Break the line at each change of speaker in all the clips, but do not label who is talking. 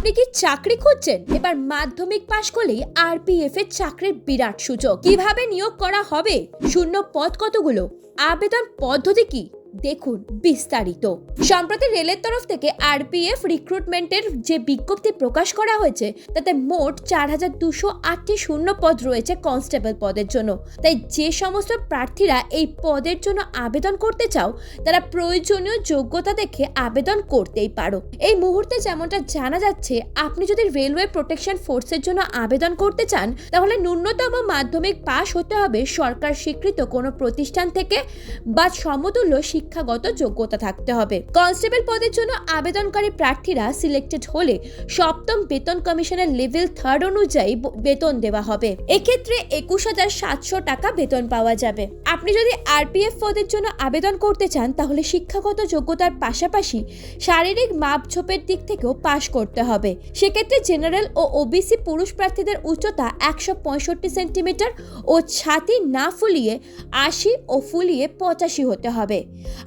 আপনি কি চাকরি খুঁজছেন? এবার মাধ্যমিক পাশ করলেই আরপিএফ এর চাকরির বিরাট সুযোগ। কিভাবে নিয়োগ করা হবে? শূন্য পদ কতগুলো? আবেদন পদ্ধতি কি? দেখুন বিস্তারিত। সম্প্রতি রেলের তরফ থেকে আরপিএফ রিক্রুটমেন্টের যে বিজ্ঞপ্তি প্রকাশ করা হয়েছে তাতে মোট 4208টি শূন্য পদ রয়েছে কনস্টেবল পদের জন্য। তাই যে সমস্ত প্রার্থীরা এই পদের জন্য আবেদন করতে চাও তারা প্রয়োজনীয় যোগ্যতা দেখে আবেদন করতেই পারো। এই মুহূর্তে যেমনটা জানা যাচ্ছে, আপনি যদি রেলওয়ে প্রোটেকশন ফোর্সের জন্য আবেদন করতে চান তাহলে ন্যূনতম মাধ্যমিক পাশ হতে হবে সরকার স্বীকৃত কোনো প্রতিষ্ঠান থেকে বা সমতুল্য শিক্ষাগত যোগ্যতা থাকতে হবে। কনস্টেবল পদের জন্য আবেদনকারী প্রার্থীরা সিলেক্টেড হলে সপ্তম বেতন কমিশনের লেভেল 3 অনুযায়ী বেতন দেওয়া হবে। এক্ষেত্রে 21,700 টাকা বেতন পাওয়া যাবে। আপনি যদি আরপিএফ পদের জন্য আবেদন করতে চান তাহলে শিক্ষাগত যোগ্যতার পাশাপাশি শারীরিক মাপঝোপের দিক থেকেও পাশ করতে হবে। সেক্ষেত্রে জেনারেল ও ওবিসি পুরুষ প্রার্থীদের উচ্চতা 165 সেন্টিমিটার ও ছাতি না ফুলিয়ে 80 ও ফুলিয়ে 85 হতে হবে।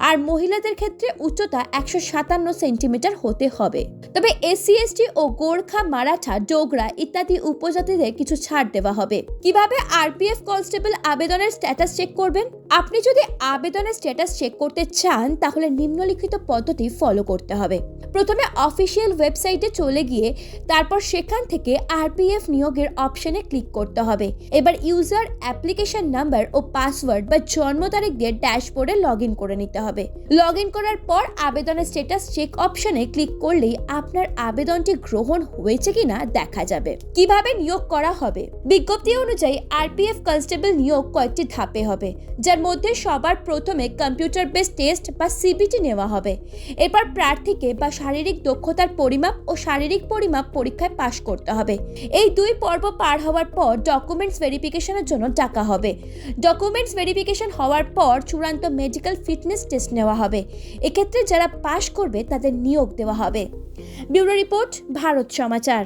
আর মহিলাদের ক্ষেত্রে উচ্চতা 157 সেন্টিমিটার হতে হবে। তবে এসসি এসটি ও গোর্খা, মারাঠা, ডোগরা ইত্যাদি উপজাতিদের কিছু ছাড় দেওয়া হবে। কিভাবে আরপিএফ কনস্টেবল আবেদনের স্ট্যাটাস চেক করবেন? আপনি যদি আবেদনের স্ট্যাটাস চেক করতে চান তাহলে নিম্নলিখিত পদ্ধতি ফলো করতে হবে। প্রথমে অফিসিয়াল ওয়েবসাইটে চলে গিয়ে তারপর সেখান থেকে আরপিএফ নিয়োগের অপশনে ক্লিক করতে হবে। এবার ইউজার, অ্যাপ্লিকেশন নাম্বার ও পাসওয়ার্ড বা জন্ম তারিখ দিয়ে ড্যাশবোর্ডে লগ ইন করে নিতে হবে। লগ ইন করার পর আবেদনের স্ট্যাটাস চেক অপশনে ক্লিক করলেই আপনার আবেদনটি গ্রহণ হয়েছে কিনা দেখা যাবে। কিভাবে নিয়োগ করা হবে? বিজ্ঞপ্তি অনুযায়ী আরপিএফ কনস্টেবল নিয়োগ কয়েকটি ধাপে হবে, যার মধ্যে সবার প্রথমে কম্পিউটার বেসড টেস্ট বা সিবিটি নেওয়া হবে। এরপর প্রার্থীকে বা শারীরিক দক্ষতার পরিমাপ ও শারীরিক পরিমাপ পরীক্ষায় পাশ করতে হবে। এই দুই পর্ব পার হওয়ার পর ডকুমেন্টস ভেরিফিকেশনের জন্য ডাকা হবে। ডকুমেন্টস ভেরিফিকেশন হওয়ার পর চূড়ান্ত মেডিকেল ফিটনেস টেস্ট নেওয়া হবে। এক্ষেত্রে যারা পাশ করবে তাদের নিয়োগ দেওয়া হবে। ব্যুরো রিপোর্ট, ভারত সমাচার।